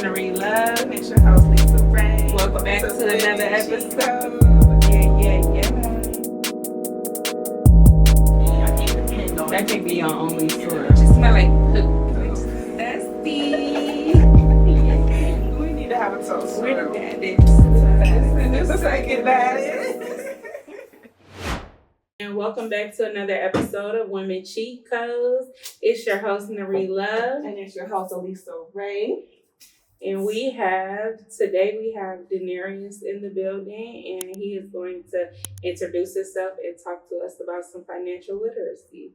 Marie Love. It's your host, Lisa Ray. Welcome back to another episode. That can be on only source. It smell like poop. Dusty. We need to have a toast. We're the Just a second, daddy. And welcome back to another episode of Women Cheat Codes. It's your host, Marie Love. And it's your host, Lisa Ray. And today we have Denarius in the building, and he is going to introduce himself and talk to us about some financial literacy.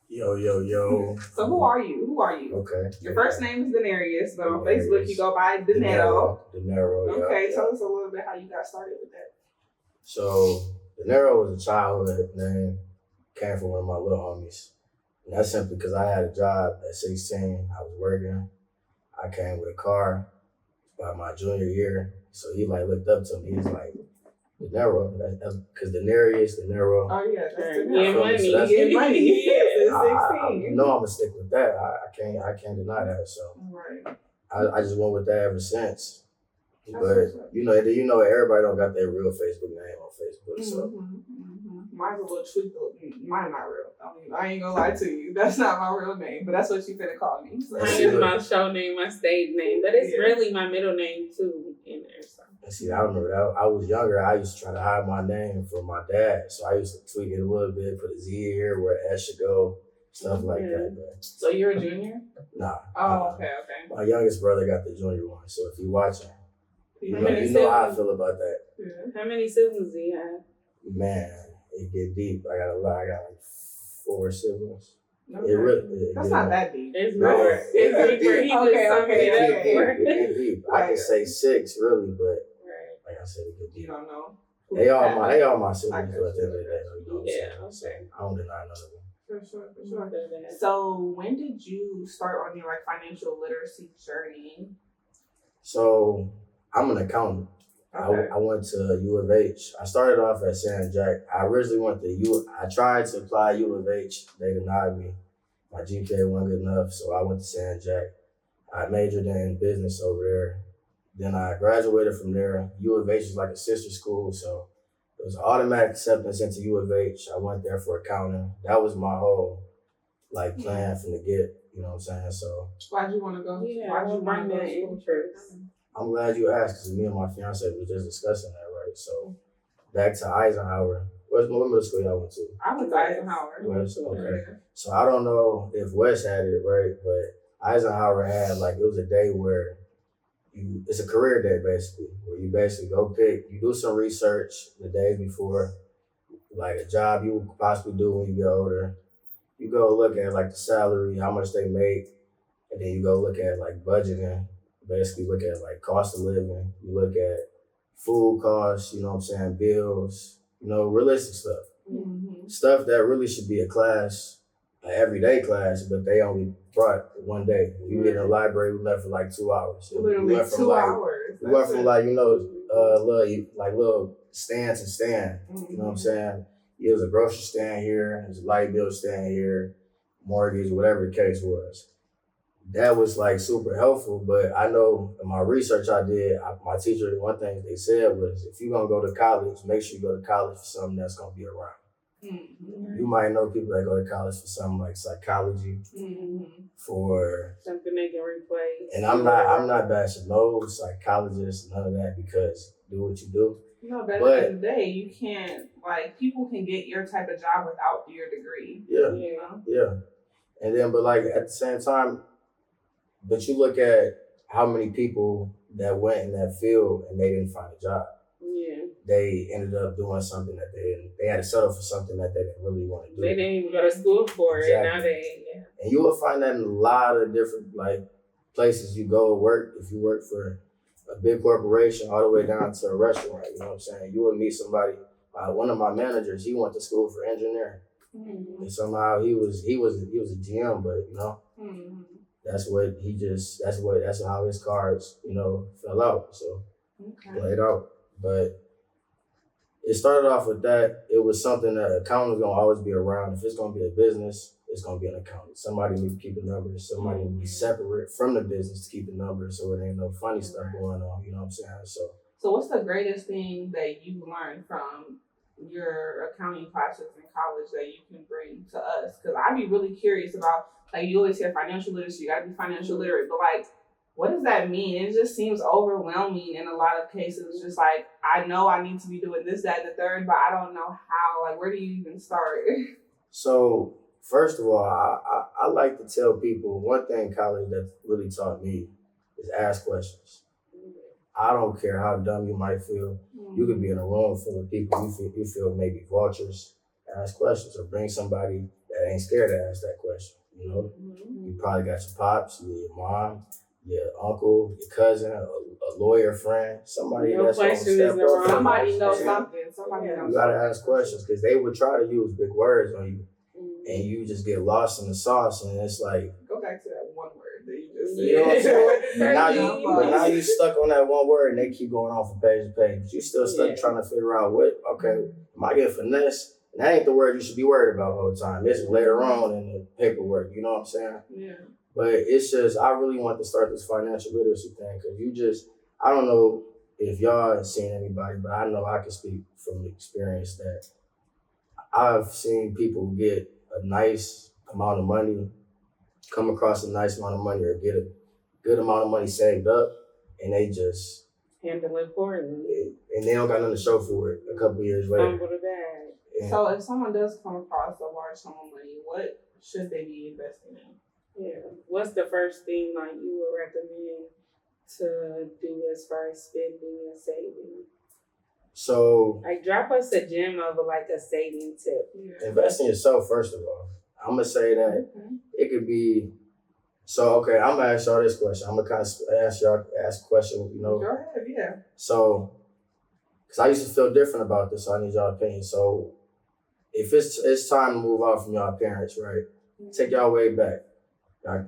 Yo. So who are you? Okay. Your first name is Denarius, but on Facebook you go by Denaro. Denaro, yeah. Okay, tell us a little bit how you got started with that. So, Denaro was a childhood name, came from one of my little homies. And that's simply because I had a job at 16. I was working. I came with a car by my junior year. So he looked up to me. He's like, Denaro, because Denarius, Denaro. Oh yeah, that's the Get money. So Get money. I know I'm gonna stick with that. I can't deny that. So Right. I just went with that ever since. That's But what's up. you know everybody don't got their real Facebook name on Facebook. So Mine's a little tweaked. Mine not real. I ain't gonna lie to you. That's not my real name, but that's what you finna call me. So. Mine is my show name, my stage name, but it's really my middle name too in there. So. and see, I remember that I was younger. I used to try to hide my name from my dad, so I used to tweak it a little bit, put a Z here where S should go, stuff like that. But So you're a junior? nah. Oh, okay. My youngest brother got the junior one, so if you watching, you How many know how I siblings? feel about that. How many siblings do you have? Man, it get deep. I got a lot. I got 4 siblings. Okay. It really. That's not that deep. It's No, more. it It's get deeper. deep. He was summing Okay, it up okay. for. It get deep. I can say 6 really, but Right. like I said, it get You deep. don't know. They all my siblings. I At the end of the day, you know what I'm Yeah, saying? So okay. I don't deny none of them. For sure. Sure. So when did you start on your financial literacy journey? So I'm an accountant. Okay. I went to U of H. I started off at San Jack. I originally went to I tried to apply U of H. They denied me. My GPA wasn't good enough, so I went to San Jack. I majored in business over there. Then I graduated from there. U of H is like a sister school, so it was automatic acceptance into U of H. I went there for accounting. That was my whole plan from the get. You know what I'm saying? So Why'd you want to go? Yeah, Why'd you bring want to go that to school? interest. I'm glad you asked because me and my fiance was just discussing that, right? So back to Eisenhower. What middle school y'all went to? I went to Eisenhower. West, okay. So I don't know if West had it, right? But Eisenhower had it was a day where it's a career day basically, where you basically go you do some research the day before, like a job you would possibly do when you get older. You go look at the salary, how much they make, and then you go look at budgeting. Basically look at cost of living. You look at food costs, you know what I'm saying, bills, realistic stuff. Mm-hmm. Stuff that really should be a class, an everyday class, but they only brought one day. You get in the library, we left for 2 hours. Literally We went from 2 hours. We went from little stand to stand. You know what I'm saying? It was a grocery stand here, it was a light bill stand here, mortgage, whatever the case was. That was super helpful, but I know in my research I did, my teacher, one thing they said was, if you're gonna go to college, make sure you go to college for something that's gonna be around. Mm-hmm. You might know people that go to college for something like psychology, for Something they can replace. and I'm not bashing no psychologists, none of that, because do what you do. No, but at the end of the day, you can't, people can get your type of job without your degree. Yeah. And then, but at the same time, but you look at how many people that went in that field and they didn't find a job. Yeah. They ended up doing something that they had to settle for something that they didn't really want to do. They didn't even go to school for it. Now they, And you will find that in a lot of different places you go work. If you work for a big corporation, all the way down to a restaurant, you know what I'm saying? You will meet somebody. One of my managers, he went to school for engineering, and somehow he was a GM, but that's how his cards, fell out. So played out. But it started off with that. It was something that accounting is gonna always be around. If it's gonna be a business, it's gonna be an accountant. Somebody need to keep the numbers. Somebody need to be separate from the business to keep the numbers, so it ain't no funny stuff going on. You know what I'm saying? So what's the greatest thing that you learned from your accounting classes in college that you can bring to us? Because I'd be really curious about, like, you always hear financial literacy, you gotta be financial literate, but like, what does that mean? It just seems overwhelming in a lot of cases. It's just like, I know I need to be doing this, that, and the third, but I don't know how. Like, where do you even start? So first of all, I like to tell people one thing college that really taught me is ask questions. I don't care how dumb you might feel. You could be in a room full of people you feel maybe vultures. Ask questions or bring somebody that ain't scared to ask that question. You know, you probably got your pops, your mom, your uncle, your cousin, a lawyer friend, somebody No that's gonna question step is the up. wrong Somebody knows question. something. Somebody knows You gotta something. ask questions because they would try to use big words on you, and you just get lost in the sauce, and it's like, Go back to that one word that you just said. you know what I'm saying? But now you you stuck on that one word, and they keep going on from page to page. But you still stuck trying to figure out okay, am I getting finesse? And that ain't the word you should be worried about the whole time. It's later on in the paperwork. You know what I'm saying? Yeah. But it's just, I really want to start this financial literacy thing because I don't know if y'all have seen anybody, but I know I can speak from experience that I've seen people get a nice amount of money, come across a nice amount of money or get a good amount of money saved up, and they just handle it poorly. And they don't got nothing to show for it a couple years later. Fumble the bag. And So if someone does come across a large sum of money, what should they be investing in? Yeah. What's the first thing like you would recommend to do as far as spending and saving? so Like, drop us a gem of a saving tip. invest in yourself first of all. I'm gonna say that it could be. So okay, I'm gonna ask y'all this question. I'm gonna kind of ask a question. You know. Go ahead, yeah. So, because I used to feel different about this, so I need y'all opinion. So, if it's time to move out from y'all parents, right? Take y'all way back.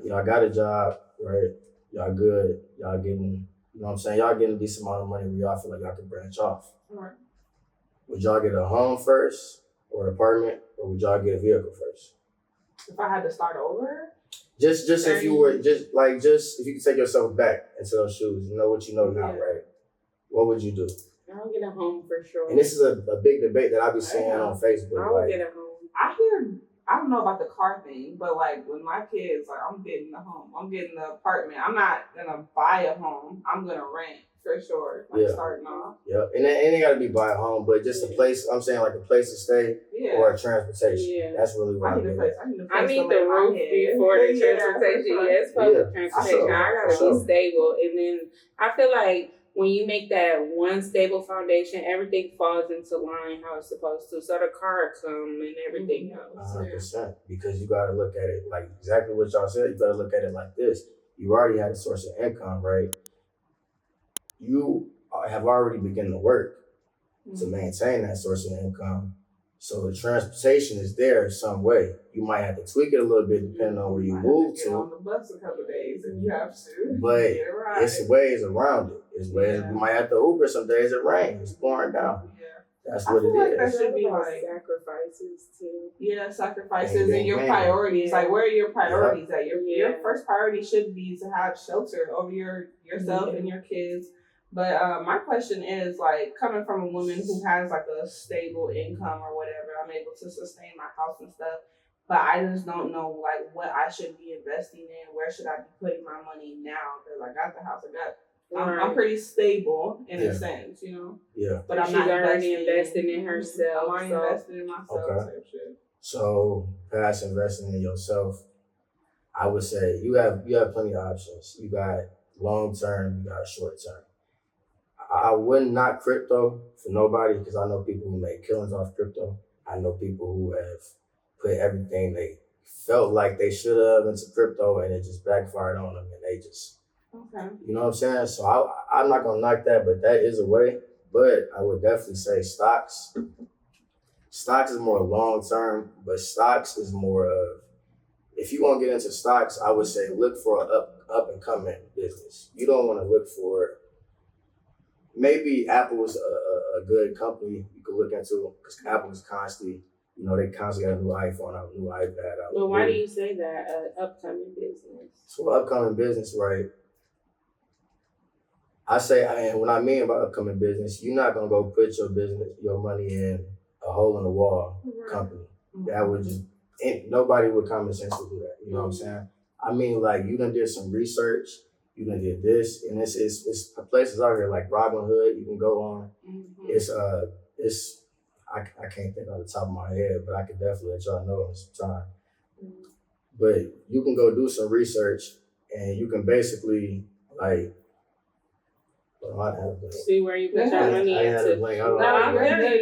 Y'all got a job, right? Y'all good. Y'all getting, you know what I'm saying? Y'all getting a decent amount of money where y'all feel like y'all could branch off. Right. Would y'all get a home first or an apartment, or would y'all get a vehicle first? If I had to start over, Just if you were, just if you could take yourself back into those shoes, you know what you know now, right? What would you do? I'll get a home for sure. And this is a big debate that I be seeing on Facebook. I'll get a home. I don't know about the car thing, but like with my kids, like I'm getting the home. I'm getting the apartment. I'm not gonna buy a home. I'm gonna rent for sure. Like starting off. Yeah. And it ain't gotta be buy a home, but just a place, I'm saying like a place to stay or a transportation. Yeah. That's really what I need a place. I need the roof before the transportation. Yes, public transportation. I gotta be stable. And then I feel like when you make that one stable foundation, everything falls into line how it's supposed to. So the car come and everything else. 100%. Because you gotta look at it like exactly what y'all said. You gotta look at it like this. You already had a source of income, right? You have already begun to work to maintain that source of income. So the transportation is there some way. You might have to tweak it a little bit depending on where you move to. Get on the bus a couple of days if you have to. But it's ways around it. It's ways you might have to Uber some days it rains. It's pouring down. Yeah. That's what it like is. that should be like sacrifices too. Yeah, sacrifices and your priorities. Yeah. Like where are your priorities at? Your first priority should be to have shelter over yourself and your kids. But my question is, like, coming from a woman who has like a stable income or whatever, I'm able to sustain my house and stuff. But I just don't know like what I should be investing in. Where should I be putting my money now? Because I got the house, I'm pretty stable in a sense, you know. Yeah. But She's already investing in herself. I'm already investing in myself. Type shit. So past investing in yourself, I would say you have plenty of options. You got long term, you got short term. I wouldn't knock crypto for nobody because I know people who make killings off crypto. I know people who have put everything they felt like they should have into crypto and it just backfired on them and they just, you know what I'm saying? So I'm not going to knock that, but that is a way. But I would definitely say stocks. Stocks is more long term, but stocks is more of, if you want to get into stocks, I would say look for an up and coming business. You don't want to look for, maybe Apple is a good company you could look into because Apple is constantly You know, they constantly got a new iPhone out, a new iPad out. Well, why do you say that? Upcoming business. So upcoming business, right? I say, and what I mean by upcoming business, you're not gonna go put your money in a hole in the wall company. That would just, nobody with common sense would do that. You know what I'm saying? I mean, like, you done did some research, you done did this, and it's places out here like Robinhood you can go on. It's I can't think off the top of my head, but I could definitely let y'all know in some time. But you can go do some research, and you can basically like. See where you put your money into.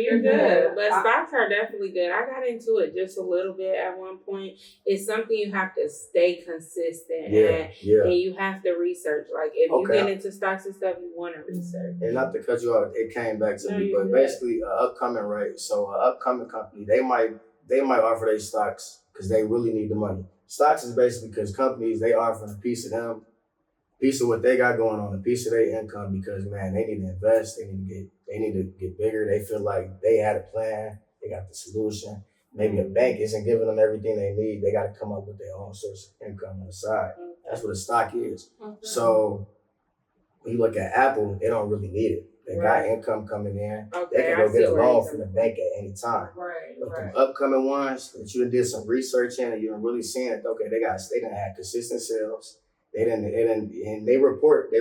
You're good. But stocks are definitely good. I got into it just a little bit at one point. It's something you have to stay consistent and you have to research. Like if you get into stocks and stuff, you want to research. And not to cut you off, it came back to me, but basically upcoming rate. So an upcoming company, they might offer their stocks because they really need the money. Stocks is basically because companies, they offer a piece of them, piece of what they got going on, a piece of their income because, man, they need to invest, they need to get bigger. They feel like they had a plan, they got the solution. Maybe a bank isn't giving them everything they need. They got to come up with their own source of income on the side. That's what a stock is. So when you look at Apple, they don't really need it. They got income coming in. They can go get a loan from the bank at any time. But the upcoming ones that you did some research in and you're really seeing it, okay, they done had consistent sales. And they report to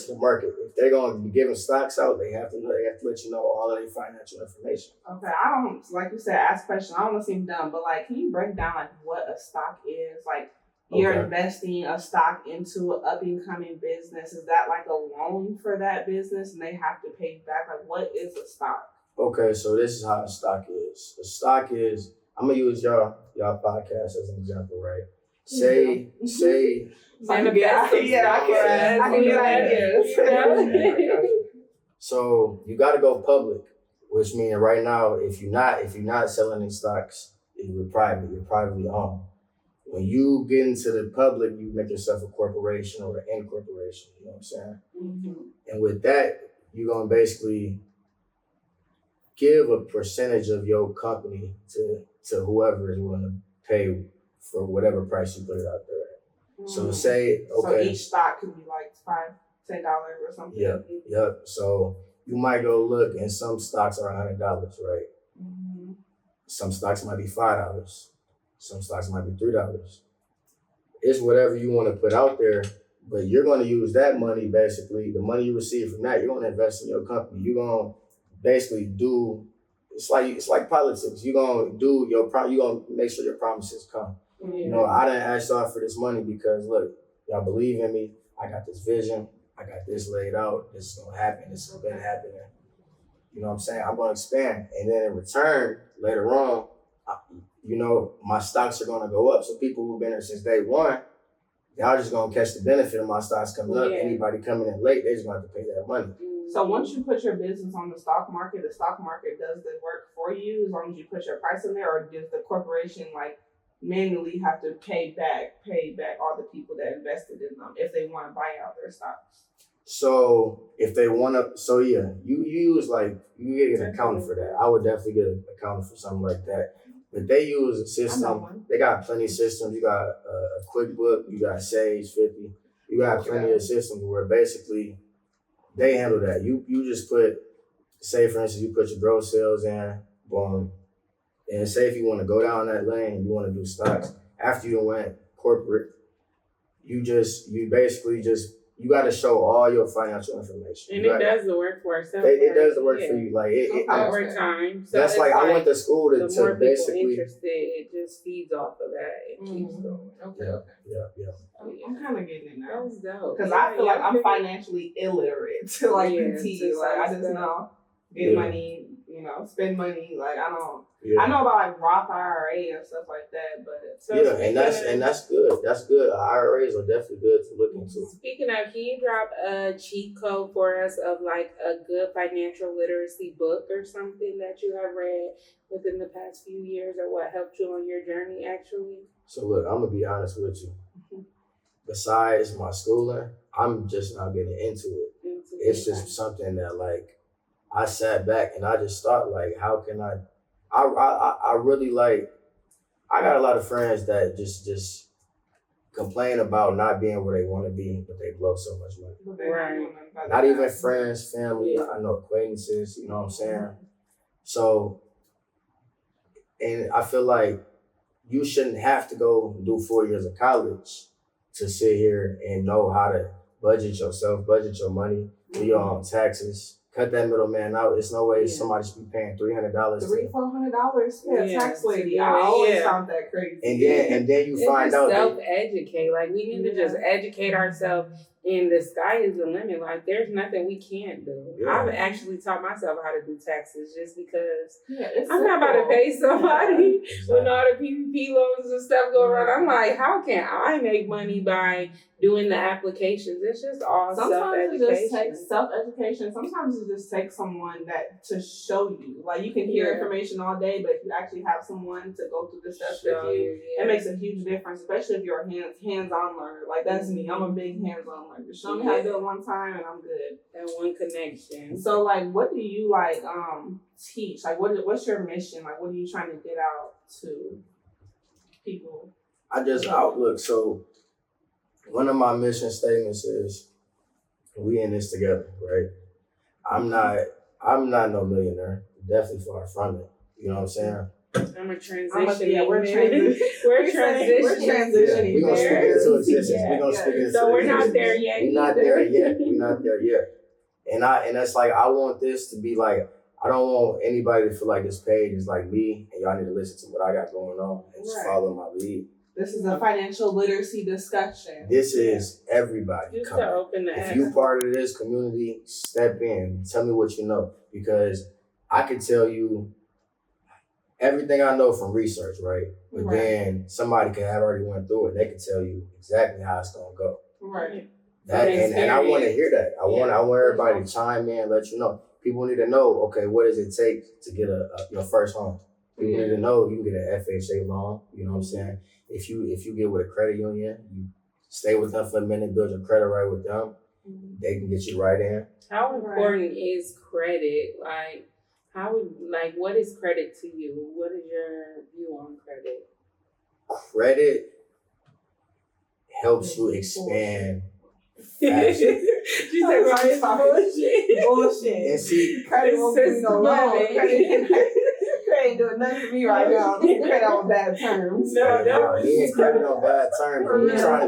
the market. If they're going to be giving stocks out, they have to let you know all of their financial information. Okay, I don't, like you said, ask questions. I don't want to seem dumb, but like, can you break down like what a stock is? Like, you're investing a stock into an up and coming business. Is that like a loan for that business, and they have to pay back? Like, what is a stock? Okay, so this is how a stock is. A stock is. I'm gonna use y'all podcast as an example, right? Say. I can get ideas. So you got to go public, which means right now, if you're not selling any stocks, you're privately owned. When you get into the public, you make yourself a corporation or an incorporation. You know what I'm saying? And with that, you're gonna basically give a percentage of your company to whoever is willing to pay for whatever price you put it out there. So say, so each stock could be like $5-10 or something. Yep. So you might go look, and some stocks are $100, right? Some stocks might be $5. Some stocks might be $3. It's whatever you want to put out there, but you're going to use that money, basically, the money you receive from that, you're going to invest in your company. You're going to basically do, it's like politics. You're going to do you're going to make sure your promises come. You know, I didn't ask y'all for this money because, look, y'all believe in me. I got this vision. I got this laid out. This is going to happen. This has been happening. You know what I'm saying? I'm going to expand. And then in return, later on, my stocks are going to go up. So people who've been there since day one, y'all just going to catch the benefit of my stocks coming up. Anybody coming in late, they're just going to have to pay that money. So once you put your business on the stock market does the work for you as long as you put your price in there, or does the corporation manually have to pay back all the people that invested in them if they want to buy out their stocks? So if they want to, you use you get an accountant for that. I would definitely get an accountant for something like that. But they use a system. They got plenty of systems. You got a QuickBook. You got Sage 50. You got plenty of systems where basically they handle that. You just put, say for instance, you put your gross sales in, boom. And say if you want to go down that lane, you want to do stocks. After you went corporate, you got to show all your financial information. And it does the work for itself. It does the work for you. Over time. So that's I went to school to the more basically. People interested, it just feeds off of that. It keeps going. Yeah. I'm kind of getting it now. That's dope. Because I feel like I'm financially illiterate to I just know get money, spend money. I don't. I know about Roth IRA and stuff like that, but and that's good. That's good. IRAs are definitely good to look into. Speaking of, can you drop a cheat code for us of a good financial literacy book or something that you have read within the past few years, or what helped you on your journey actually? So look, I'm gonna be honest with you. Besides my schooling, I'm just not getting into it. It's just something that I sat back and I just thought how can I I really like. I got a lot of friends that just complain about not being where they want to be, but they blow so much money. Right. Not even friends, family. I know acquaintances. You know what I'm saying? So, and I feel like you shouldn't have to go do 4 years of college to sit here and know how to budget yourself, budget your money, do your own taxes. Cut that middleman out. It's no way somebody should be paying $300. $400 to a tax lady. I always found that crazy. And then you find out self-educate. Like we need to just educate ourselves. And the sky is the limit. Like there's nothing we can't do. Yeah. I've actually taught myself how to do taxes just because it's I'm not about to pay somebody when all the PPP loans and stuff go around. I'm like, how can I make money by doing the applications? It's just all self-education. Sometimes it just takes self-education. Sometimes it just takes someone that to show you. Like you can hear information all day, but if you actually have someone to go through the steps with you, it makes a huge difference, especially if you're a hands-on learner. Like that's me. I'm a big hands-on learner. Just show me how to do it one time and I'm good. That one connection. So like what do you like teach? Like what's your mission? Like what are you trying to get out to people? I just outlook. So one of my mission statements is we in this together, right? I'm not no millionaire. Definitely far from it. You know what I'm saying? I'm a transition. We're transitioning. We're transitioning. We're gonna speak into existence. We're gonna speak into So we're existence. not there yet. We're not there yet. We're not there yet. And that's like I want this to be like I don't want anybody to feel like this page is like me and y'all need to listen to what I got going on and just follow my lead. This is a financial literacy discussion. This is everybody Just coming. to open the If you part of this community, step in. Tell me what you know. Because I can tell you everything I know from research, right? But then somebody could have already went through it. They can tell you exactly how it's gonna go. Right. And I want to hear that. I want everybody to chime in, let you know. People need to know, okay, what does it take to get your first home? People need to know you can get an FHA loan. You know what I'm saying? If you get with a credit union, you stay with them for a minute, build your credit right with them. They can get you right in. How important is credit? What is credit to you? What is your view on credit? Credit helps you expand faster. She said, "It's bullshit. And see, credit won't give me no loan. Credit ain't doing nothing to me right now. Credit on bad terms. No. We ain't credit on bad terms.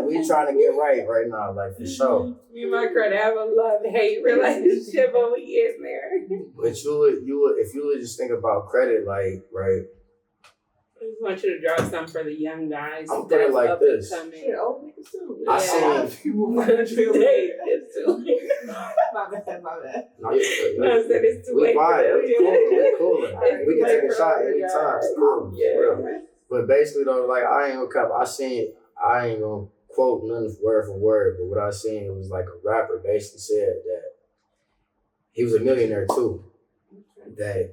We trying to get right now, like for sure. Me and my credit have a love-hate relationship, but we in there. But you would if you would just think about credit, like right. I just want you to draw something for the young guys. I'm putting it like this. Old niggas too. I seen people. It's too late. My bad. No, I said it's too we late. vibe. We cool. It's We can late take a for shot all you anytime. guys. It's cool. Yeah. But basically though, like I ain't gonna quote nothing word for word, but what I seen it was like a rapper basically said that he was a millionaire too. That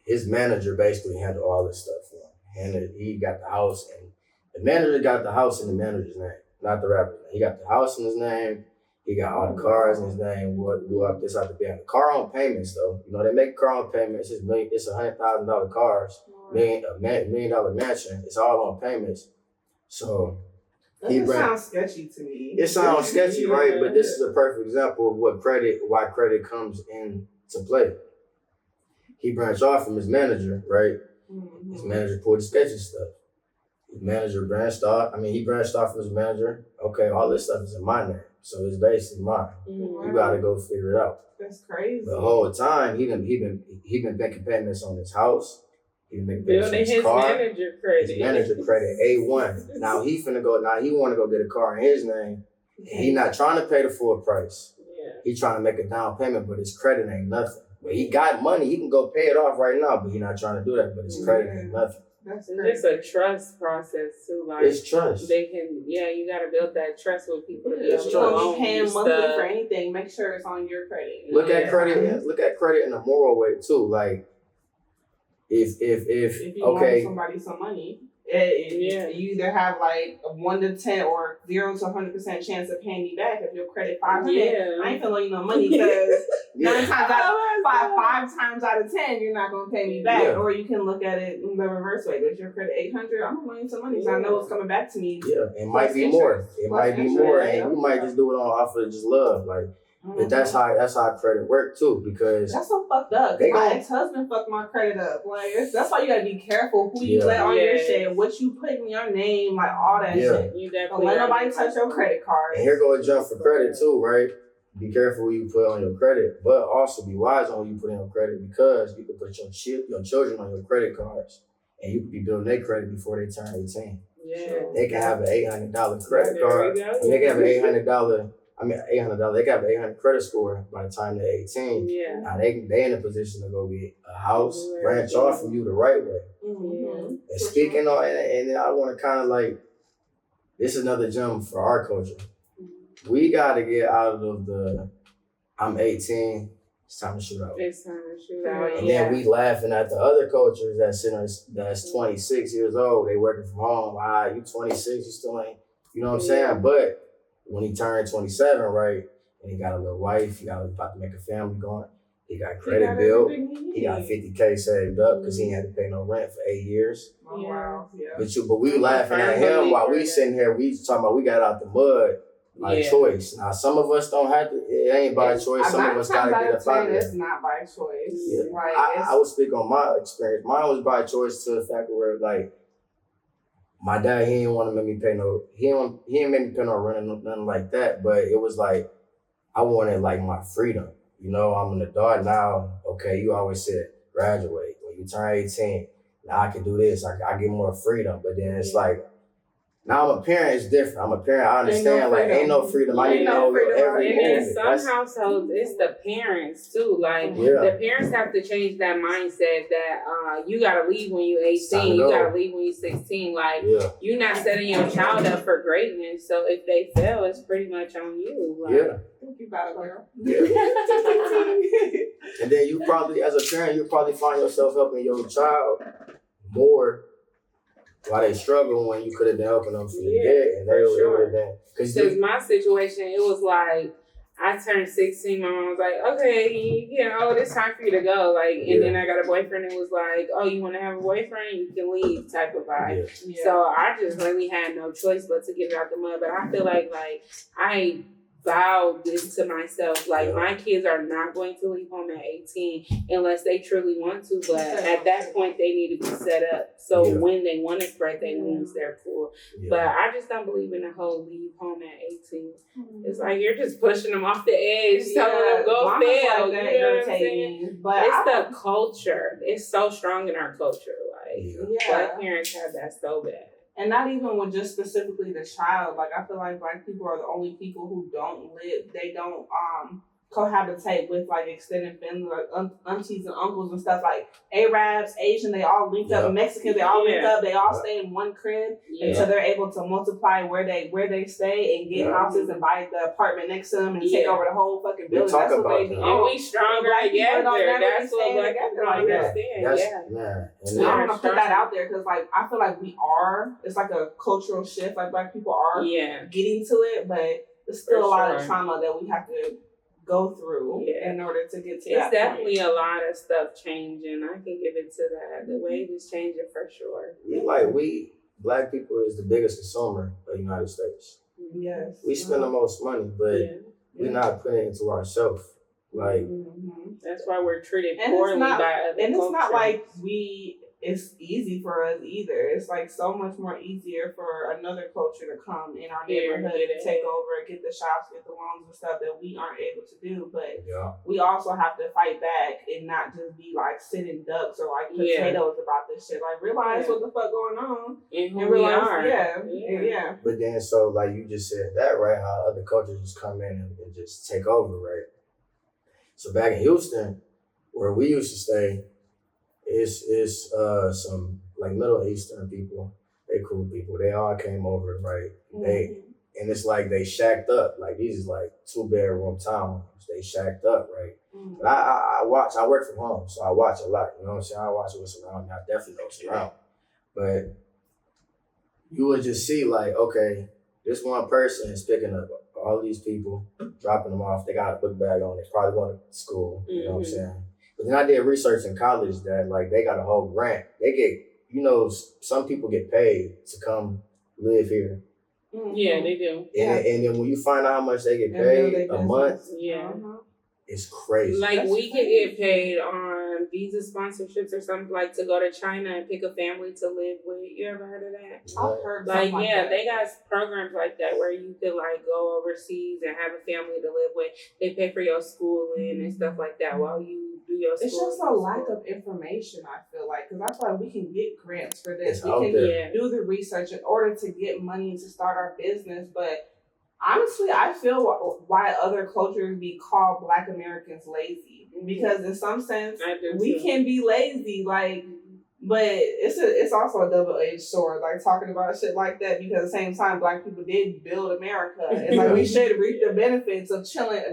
his manager basically handled all this stuff for him. And he got the house, and the manager got the house in the manager's name, not the rapper's name. He got the house in his name. He got all the cars in his name. What up this out the band? The car on payments though. You know they make car on payments. It's $100,000 cars, $1 million mansion. It's all on payments. So that sounds sketchy to me. It sounds sketchy, right? But this is a perfect example of why credit comes into play. He branched off from his manager, right? His manager pulled the sketchy stuff. His manager branched off. He branched off from his manager. Okay, all this stuff is in my name, so it's basically mine. You gotta go figure it out. That's crazy. The whole time he been making payments on his house. He been making payments on his car. Manager credit. His manager credit A1. Now he want to go get a car in his name. He not trying to pay the full price. Yeah. He trying to make a down payment, but his credit ain't nothing. But he got money. He can go pay it off right now, but he not trying to do that. But his credit ain't nothing. It's a trust process too. Like it's trust. You gotta build that trust with people to be able to loan you paying monthly for anything. Make sure it's on your credit. Look at credit in a moral way too. Like if you loan somebody some money, you either have like a 1 to 10 or 0 to 100% chance of paying me back. If your credit 500, I ain't feeling you no money because 9 times out five times out of 10, you're not gonna pay me back. Or you can look at it in the reverse way. If your credit 800, I'm gonna loan you some money, so I know it's coming back to me. Yeah, it might be more. It might be more, and you might just do it off of just love, like. But that's how credit work too, because that's so fucked up. My ex-husband fucked my credit up. Like that's why you gotta be careful who you let on your shit, what you put in your name, like all that shit. You definitely don't let nobody touch your credit card. And here go a jump for credit too, right? Be careful who you put on your credit, but also be wise on who you put on your credit, because you can put your children on your credit cards, and you can be building their credit before they turn 18. Yeah, they can have an $800 credit card, and they can have an $800. They can have an 800 credit score by the time they're 18. Yeah. Now they in a position to go get a house, branch off from you the right way. Mm-hmm. And speaking on, and I want to kind of like, this is another jump for our culture. We got to get out of the, I'm 18, it's time to shoot out. It's time to shoot out. And then we laughing at the other cultures that's 26 years old, they working from home. You 26, you still ain't, you know what I'm saying? But when he turned 27, right, and he got a little wife, he got about to make a family going, he got credit bill, he got $50K saved up because he ain't had to pay no rent for 8 years. Oh, wow. Yeah. But we laughing at him while we sitting here, we talking about we got out the mud by choice. Now, some of us don't have to, it ain't by choice. Some of us got to get up out of there. It's not by choice. Yeah. Like, I would speak on my experience. Mine was by choice to the fact where, like, my dad, he didn't want to make me pay he didn't make me pay no rent or nothing like that. But it was like, I wanted like my freedom. You know, I'm an adult now. Okay, you always said graduate. When you turn 18, now I can do this. I get more freedom. But then it's like, now I'm a parent, it's different. I'm a parent, I understand, ain't no freedom. I need to know every moment. And in some households, it's the parents too. Like, the parents have to change that mindset that you gotta leave when you're 18, you gotta leave when you're 16. Like, you're not setting your child up for greatness. So if they fail, it's pretty much on you. Like, think you about it, girl. And then you probably, as a parent, you probably find yourself helping your child more while they struggle when you could have been helping them from the get, and they would have been. Because my situation, it was like, I turned 16, my mom was like, okay, it's time for you to go. Like, and then I got a boyfriend, it was like, oh, you want to have a boyfriend? You can leave type of vibe. Yeah. So I just really had no choice but to get it out the mud. But I feel like I vowed this to myself. Like, my kids are not going to leave home at 18 unless they truly want to. But at that point, they need to be set up. So when they want to spread their wings, they're cool. Yeah. But I just don't believe in the whole leave home at 18. It's like you're just pushing them off the edge, telling them go fail. Like that, you know what I'm saying? But it's the culture. It's so strong in our culture. Like, Black parents have that so bad. And not even with just specifically the child. Like, I feel like Black people are the only people who don't cohabitate with like extended family, like aunties and uncles and stuff. Like Arabs, Asian, they all linked up. Mexicans, they all linked up. They all stay in one crib until they're able to multiply where they stay and get houses and buy the apartment next to them and take over the whole fucking building. That's what they do. And we stronger together. That's what Black people don't understand. So I want to put that out there because like I feel like it's like a cultural shift. Like Black people are getting to it, but there's still a lot of trauma that we have to go through in order to get to that. It's definitely a lot of stuff changing. I can give it to that. The wave is changing for sure. Black people is the biggest consumer of the United States. Yes. We spend the most money, but we're not putting it into ourselves. Like that's why we're treated poorly by other cultures. And it's not like it's easy for us either. It's like so much more easier for another culture to come in our neighborhood and take over, get the shops, get the loans and stuff that we aren't able to do. But we also have to fight back and not just be like sitting ducks or like potatoes about this shit. Like realize what the fuck going on and realize But then so like you just said that, right? How other cultures just come in and just take over, right? So back in Houston, where we used to stay, it's some like Middle Eastern people. They cool people. They all came over, right? And it's like they shacked up. Like these is like 2-bedroom townhomes. They shacked up, right? But I work from home, so I watch a lot. You know what I'm saying? I watch what's around me. I definitely know what's around. But you would just see like, okay, this one person is picking up all these people, dropping them off. They got a book bag on. They probably going to school. You know what I'm saying? But then I did research in college that like they got a whole grant. They get, you know, some people get paid to come live here. Yeah, they do. And then when you find out how much they get paid a month, it's crazy. Like we could get paid on visa sponsorships or something, like to go to China and pick a family to live with. You ever heard of that? I've heard like that. They got programs like that where you could like go overseas and have a family to live with. They pay for your schooling and stuff like that while you do your school. It's just a lack of information, I feel like, because I feel like we can get grants for this. It's we can do the research in order to get money to start our business, but honestly, I feel why other cultures be called Black Americans lazy, because in some sense we can be lazy, like, but it's also a double-edged sword, like talking about shit like that, because at the same time, Black people did build America, and like we should reap the benefits of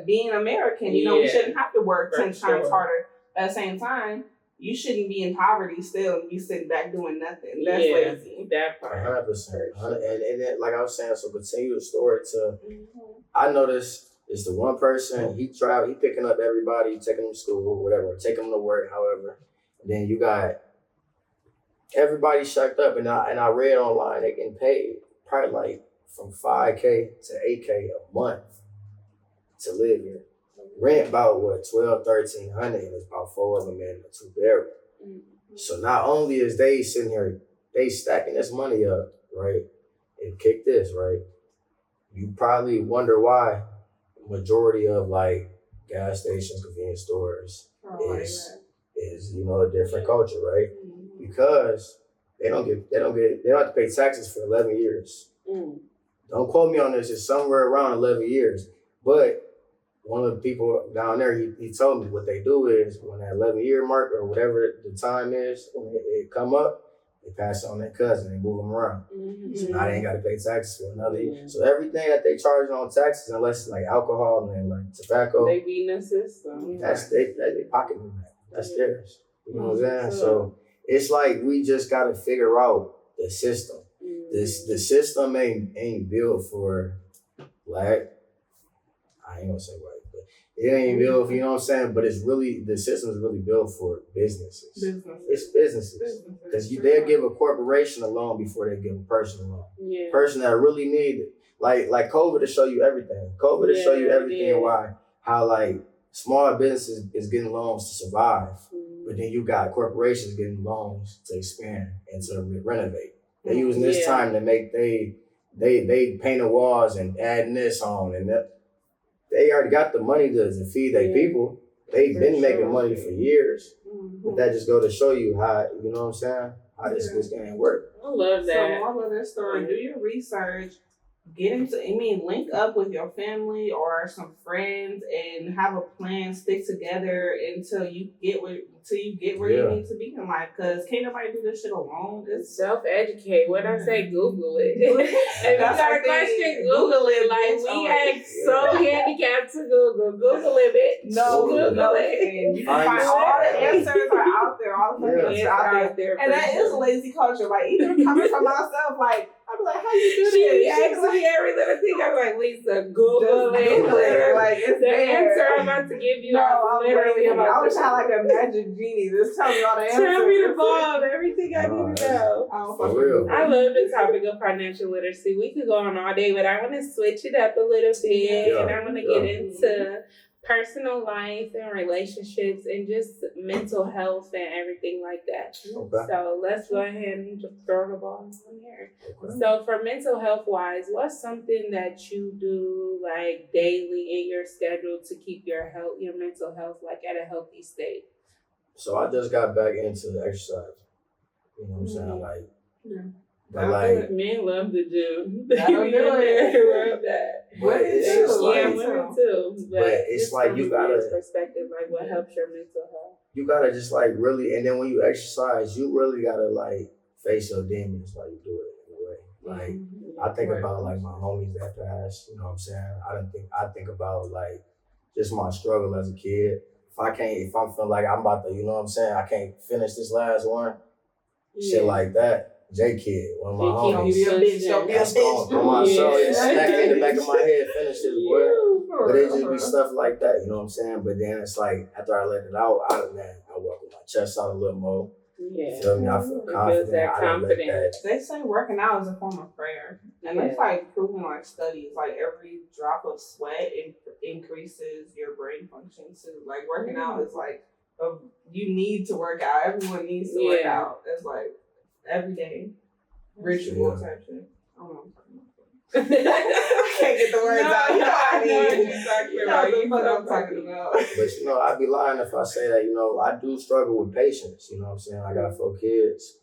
being American. You know, we shouldn't have to work 10 times harder. At the same time, you shouldn't be in poverty still and be sitting back doing nothing. That's lazy. That part. 100%. And then, like I was saying, so continue the story to, I noticed it's the one person, he picking up everybody, taking them to school, whatever, taking them to work, however. And then you got everybody shacked up, and I read online they getting paid probably like from $5K to $8K a month to live here. Rent about what, $1,200-$1,300, and it's about 4 of them in a 2-bedroom. So not only is they sitting here, they stacking this money up, right? And kick this, right? You probably wonder why majority of like gas stations, convenience stores is you know, a different culture, right? Because they don't have to pay taxes for 11 years. Don't quote me on this, it's somewhere around 11 years. But one of the people down there, he told me what they do is when that 11-year mark or whatever the time is, when it come up, they pass it on their cousin, they move them around. So now they ain't got to pay taxes for another year. So everything that they charge on taxes, unless it's like alcohol and like tobacco, they be in the system. That's they pocket that. That's theirs. You know what I'm saying? So it's like we just got to figure out the system. The system ain't built for Black. I ain't gonna say white, but it ain't built, you know what I'm saying? But it's really, the system is really built for businesses. It's businesses. Because they'll give a corporation a loan before they give a person a loan. Person that really need it. Like COVID to show you everything. COVID to show you everything how like small businesses is getting loans to survive. But then you got corporations getting loans to expand and to renovate. They're using this time to make they paint the walls and adding this on and that. They already got the money to feed their people. They've been making money for years. But that just go to show you how, you know what I'm saying, how this game work. I love that. So moral of this story, do your research, link up with your family or some friends and have a plan, stick together until you get where you need to be in life. Because can't nobody do this shit alone. It's self-educate. What I say, Google it. If you got a question, Google it. Like we act so handicapped to Google. Google it, bitch. Google it. You can find all the answers are out there. All the answers are out there. And that is a lazy culture. Like even coming from myself, like I'm like, how you do this? She asks me every little thing. I'm like, Lisa, Google it. Like it's the answer I'm about to give you. No, I wish I had like a magic genie. Just tell me all the answers. Tell me the bomb. Everything I need to know. For real. I love the topic of financial literacy. We could go on all day, but I want to switch it up a little bit, and I want to get into personal life and relationships and just mental health and everything like that. Okay. So let's go ahead and just throw the ball in here. Okay. So for mental health wise, what's something that you do like daily in your schedule to keep your mental health like at a healthy state? So I just got back into exercise. You know what I'm saying? Like, but like men love the gym. I don't do it. Love that. But it's just like, women too. But it's like you gotta perspective, like what helps your mental health. You gotta just like really, and then when you exercise, you really gotta like face your demons while you do it in a way. Like I think about like my homies that passed. You know what I'm saying? I think about like just my struggle as a kid. If I'm feeling like I'm about to, you know what I'm saying, I can't finish this last one, shit like that. J-Kid, one of my J-Kid, homies. Don't be a bitch. Don't be a That's bitch. on my soul. It's smacked in the back of my head, finish this word. But it just be real. stuff like that, you know what I'm saying? But then it's like, after I let it out, I walk with my chest out a little more. Yeah. Feel me? I feel It confident. builds that I don't let confidence. that. They say working out is a form of prayer. And Yeah. it's like proven like studies, like every drop of sweat increases your brain function too. Like working out is like, you need to work out. Everyone needs to work out. It's like every day ritual type shit. I don't know what I'm talking about. I can't get the words out. You know what I mean? You know what I'm talking about. But you know, I'd be lying if I say that, you know, I do struggle with patience, you know what I'm saying? I got 4 kids.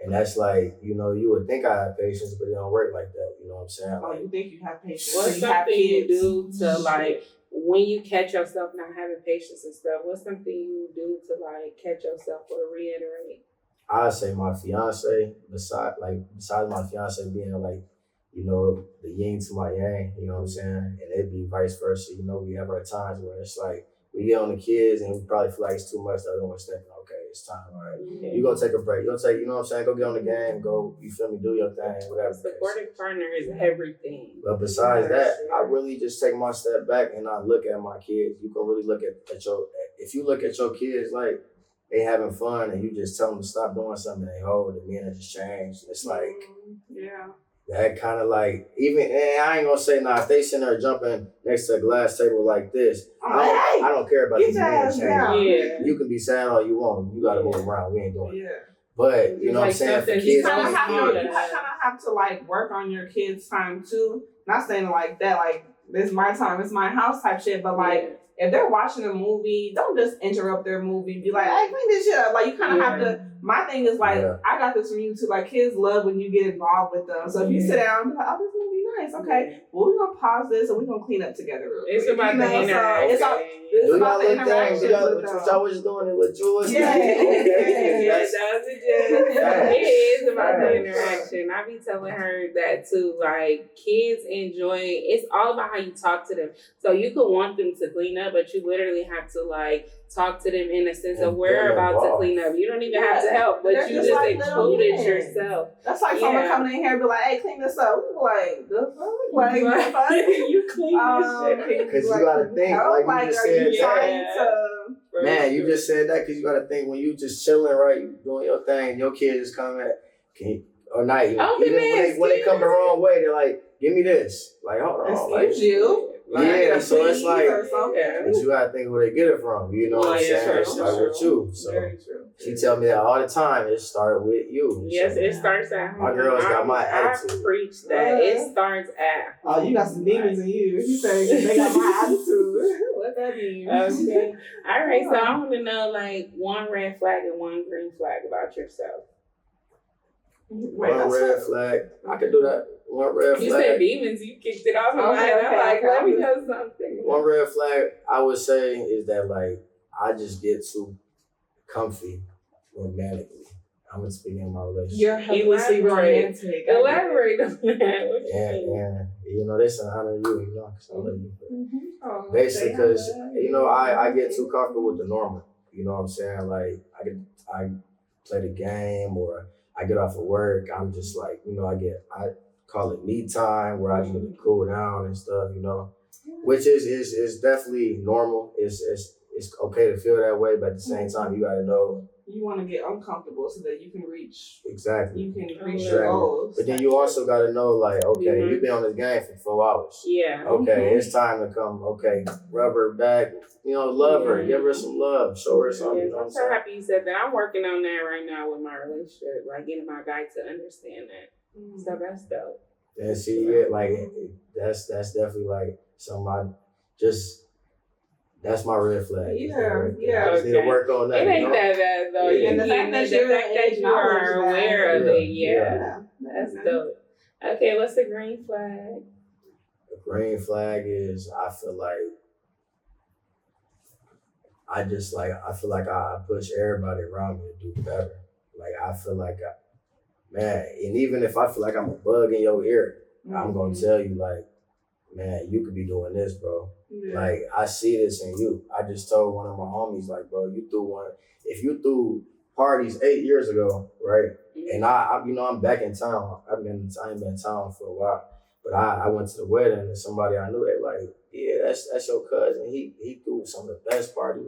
And that's like, you know, you would think I have patience, but it don't work like that, you know what I'm saying? Oh, you think you have patience? What's something you do to like, when you catch yourself not having patience and stuff, what's something you do to like catch yourself or reiterate? I'd say my fiance, besides my fiance being like, you know, the yin to my yang, you know what I'm saying? And it'd be vice versa. You know, we have our times where it's like, we get on the kids and we probably feel like it's too much. The other one's thinking, okay, it's time, all right. You go take a break. You'll take, you know what I'm saying? Go get on the game, go, you feel me, do your thing, whatever. A supportive partner is everything. But besides that, I really just take my step back and I look at my kids. You can really look at if you look at your kids like they having fun and you just tell them to stop doing something, they hold and then it just changed. It's like, that kind of like, even, and I ain't gonna say if they sitting there jumping next to a glass table like this, I don't care about these men changing. You can be sad all you want. You gotta move around. We ain't doing it. But you know what I'm saying? For kids, you kind of have to like work on your kids' time too. Not saying like that, like this is my time, it's my house type shit. But like if they're watching a movie, don't just interrupt their movie. Be like, hey, clean this shit up. Like you kind of have to. My thing is like, I got this from you too. Like kids love when you get involved with them. So if you sit down and be like, oh, this movie nice, okay. Well, we're gonna pause this and we're gonna clean up together real quick. It's about the interaction. It's about the interaction. What y'all was doing it with George? Yeah. It is about the interaction. I be telling her that too. Like kids enjoy. It's all about how you talk to them. So you could want them to clean up, but you literally have to like talk to them in the sense of we're about to clean up. You don't even have to help, but you just like included yourself. That's like someone coming in here and be like, hey, clean this up. We like, the fuck? You clean this shit. Because you gotta think, like you just said that. Man, you just said that because you gotta think when you just chilling, right? You doing your thing, your kid is coming at, or not even when they come the wrong way, they're like, give me this. Like, hold on. Excuse you. Like, so it's like, but you gotta think where they get it from. You know what I'm saying? It starts with you. So she tell me that all the time. It starts with you. Yes, it starts at home. My girls got my attitude. I preach that it starts at home. Oh, you got some demons in you. You say they got my attitude. What that mean? Okay. All right. So I want to know like one red flag and one green flag about yourself. One red flag. I could do that. One red flag. You said demons. You kicked it off. I'm like, let me know something. One red flag I would say is that like I just get too comfy romantically. I'm gonna speak in my relationship. You're helplessly romantic. Elaborate on that. And you know, they say honor you, you know, because I love you. Basically, because you know, I get too comfortable with the normal. You know what I'm saying? Like I play the game or I get off of work. I'm just like, you know, I call it me time where I just need to cool down and stuff. You know, which is definitely normal. It's okay to feel that way, but at the same time, you gotta know. You want to get uncomfortable so that you can reach. Exactly. You can reach your goals. But then you also got to know, like, okay, you've been on this game for 4 hours. Yeah. Okay, it's time to come. Okay, rub her back. You know, love her. Give her some love. Show her something. You know I'm so happy you said that. I'm working on that right now with my relationship, like getting my guy to understand that. So that's dope. And see, like that's definitely like somebody just. That's my red flag. Yeah. I just need to work on that. It ain't that bad though. Yeah. And the fact that you are aware of it, that's dope. Okay, what's the green flag? The green flag is I feel like I push everybody around me to do better. Like I feel like and even if I feel like I'm a bug in your ear, I'm gonna tell you like, man, you could be doing this, bro. Yeah. Like, I see this in you. I just told one of my homies, like, bro, you threw one. If you threw parties 8 years ago, right? And I I'm back in town. I ain't been in town for a while, but I went to the wedding and somebody I knew, they like, yeah, that's your cousin. He threw some of the best parties.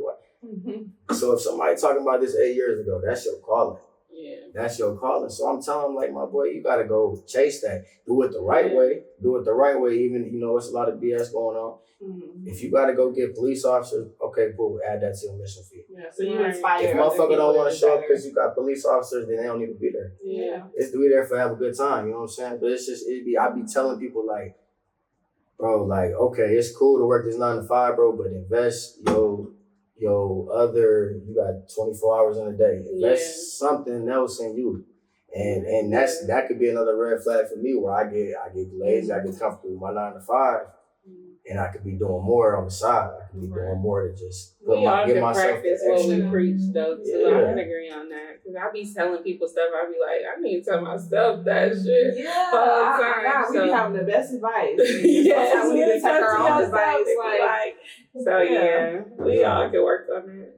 So if somebody talking about this 8 years ago, that's your calling. Yeah. That's your calling. So I'm telling him, like, my boy, you gotta go chase that. Do it the right way. Do it the right way. Even, it's a lot of BS going on. If you gotta go get police officers, okay, cool, add that to your mission fee. Yeah, so you inspire. If motherfucker don't want to show up because you got police officers, then they don't need to be there. Yeah. It's to be there for have a good time, you know what I'm saying? But it's just, I be telling people, like, bro, like, okay, it's cool to work this 9 to 5, bro, but invest you got 24 hours in a day. Invest something else in you. And that could be another red flag for me, where I get lazy, I get comfortable with my 9 to 5, and I could be doing more on the side. I could be doing more to just get myself practice what we preach, though, too. Yeah. I can agree on that. Because I be telling people stuff, I be like, I need to tell myself that shit. Yeah. All the time. We be having the best advice. Yes, we need to take our own advice. We all can work on that.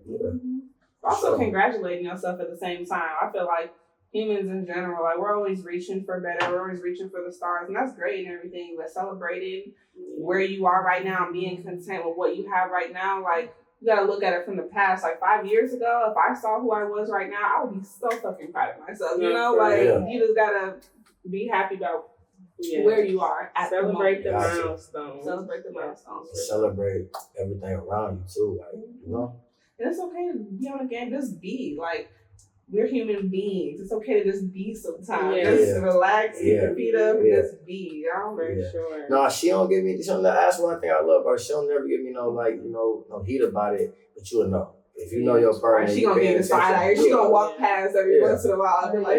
Also, congratulating yourself at the same time. I feel like humans in general, like, we're always reaching for better. We're always reaching for the stars, and that's great and everything. But celebrating where you are right now and being content with what you have right now, like, you gotta look at it from the past. Like 5 years ago, if I saw who I was right now, I would be so fucking proud of myself. You just gotta be happy about where you are at Celebrate the milestones. Celebrate the milestones. Celebrate everything around you too, like, And it's okay to be on a game. Just be like. We're human beings. It's okay to just be sometimes. Just relax, keep your feet up, just be. Sure. No, she don't give me. That's one thing I love about her. She don't never give me no heat about it, but you will know. If you know your partner, she gonna be in the side eye. She gonna walk past every once in a while and be like,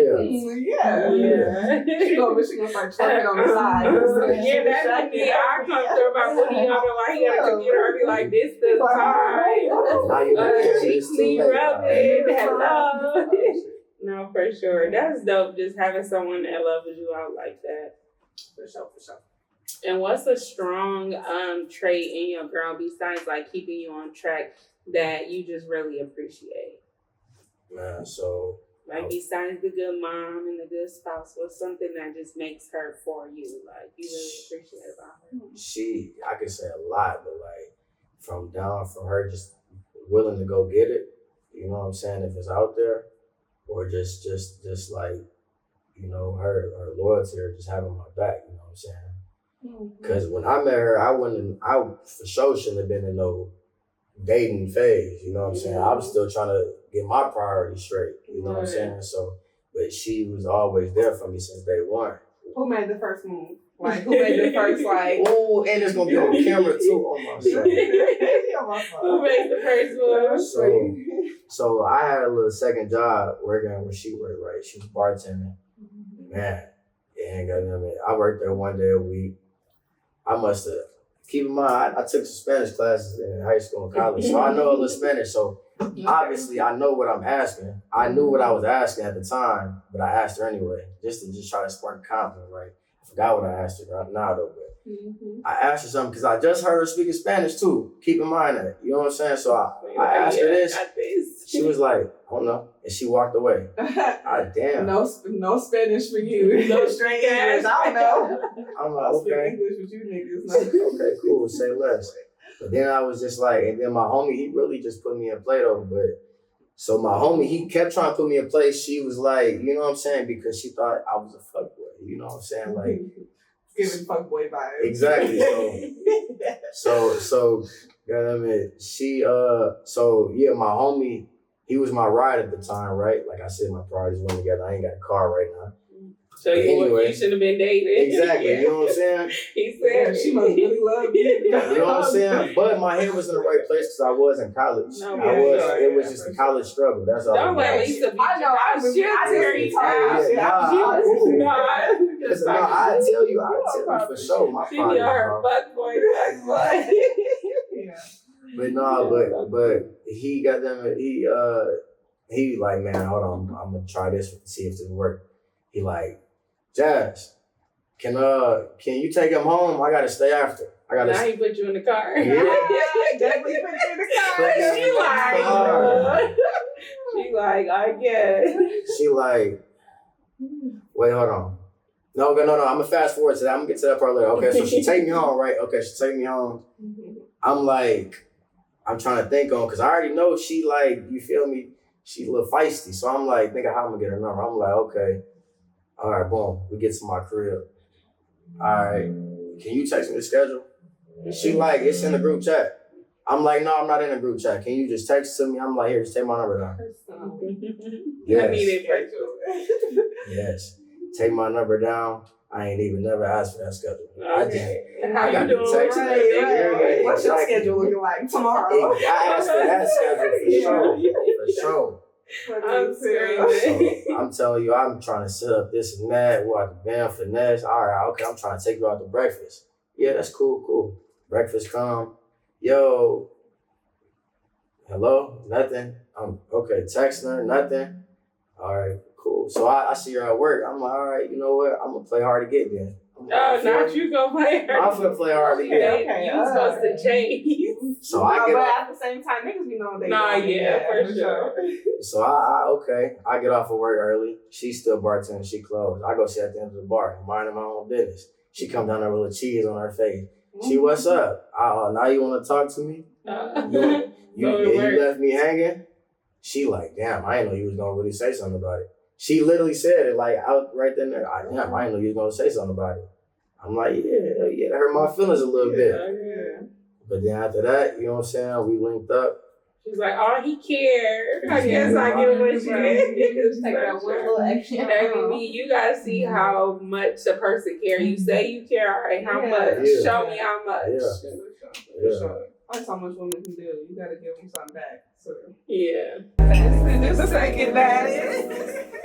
She gonna start checking on the side. That'd be our comfort about putting you on the line. He got a computer and be like, this the time. Cheeks be rubbing. Hello. No, for sure. That's dope, just having someone that loves you out like that. For sure. And what's a strong trait in your girl besides like keeping you on track that you just really appreciate? Man, so like besides the good mom and the good spouse, what's something that just makes her for you? Like you really appreciate about her? I could say a lot, but like from her just willing to go get it, you know what I'm saying, if it's out there, or just like, her loyalty or just having my back, you know what I'm saying? Because when I met her, I for sure shouldn't have been in no dating phase, you know what I'm saying? I was still trying to get my priorities straight, you know what I'm saying? So, but she was always there for me since day one. Who made the first move? Like, who made the first, like... Oh, and it's going to be on camera, too, on my side. Who made the first move? So I had a little second job working where she worked, right? She was bartending. Man, I worked there 1 day a week. I must have... Keep in mind, I took some Spanish classes in high school and college, so I know a little Spanish. So obviously, I know what I'm asking. I knew what I was asking at the time, but I asked her anyway, just to try to spark a compliment, right? I forgot what I asked her now, though, but I asked her something because I just heard her speaking Spanish too. Keep in mind that, you know what I'm saying? So I asked her this. She was like, I don't know, and she walked away. Damn. No Spanish for you. No straight English. I don't know. I'm like, okay. English with you niggas. Okay, cool. Say less. But then I was just like, and then my homie, he really just put me in play though. But so my homie, he kept trying to put me in place. She was like, you know what I'm saying? Because she thought I was a fuckboy. You know what I'm saying? Like giving fuckboy vibes. Exactly. So my homie, he was my ride at the time, right? Like I said, my priorities went together. I ain't got a car right now. So you should have been dating. Exactly, you know what I'm saying? He said she must really love you. You know what I'm saying? But my head was in the right place because I was in college. It was just a college struggle. That's all. Don't let Lisa be. I know. I tell you for sure. My she be her fuckboy. But he got them. He like, man, hold on, I'm gonna try this to see if this works. He like, Jazz, can you take him home? I gotta stay after. Now he put you in the car. Yeah, definitely put you in the car. She like, I guess. She like, wait, hold on. No. I'm gonna fast forward to that. I'm gonna get to that part later. Okay, so she take me home, right? Okay, she take me home. I'm like, I'm trying to think on, because I already know she like, you feel me? She a little feisty. So I'm like, think of how I'm gonna get her number. I'm like, okay. All right, boom. We get to my crib. All right. Can you text me the schedule? She like, it's in the group chat. I'm like, no, I'm not in a group chat. Can you just text it to me? I'm like, here, just take my number down. Yes. I need it, Yes. Take my number down. I ain't even never asked for that schedule. Okay. How you doing? Right. What's your schedule looking like tomorrow? I asked for that schedule for sure. I'm screaming. So I'm telling you, I'm trying to set up this and that. We're at the band finesse. All right, okay, I'm trying to take you out to breakfast. Yeah, that's cool. Breakfast come. Yo, hello? Nothing. Okay, texting her, nothing. All right, cool. So I see her at work. I'm like, all right, you know what? I'm going to play hard to get then. Not you gonna play her. I'm going to play hard to get. Okay, you supposed to change. So I get but at the same time, niggas be knowing they for sure. So I get off of work early. She's still bartending. She closed. I go sit at the end of the bar, minding my own business. She come down there with a cheese on her face. She, what's up? Now you want to talk to me? You left me hanging? She like, damn, I didn't know you was going to really say something about it. She literally said it like out right then there. I didn't know you was going to say something about it. I'm like, yeah, that hurt my feelings a little bit. Yeah. But then after that, you know what I'm saying? We linked up. She's like, oh, he cared. I guess I get what you did. Take that one little extra. You gotta see how much a person cares. You say you care, all right, how much? Yeah. Show me how much. Yeah. That's how much women can do. You gotta give them something back. So. Yeah. Just take it, that is.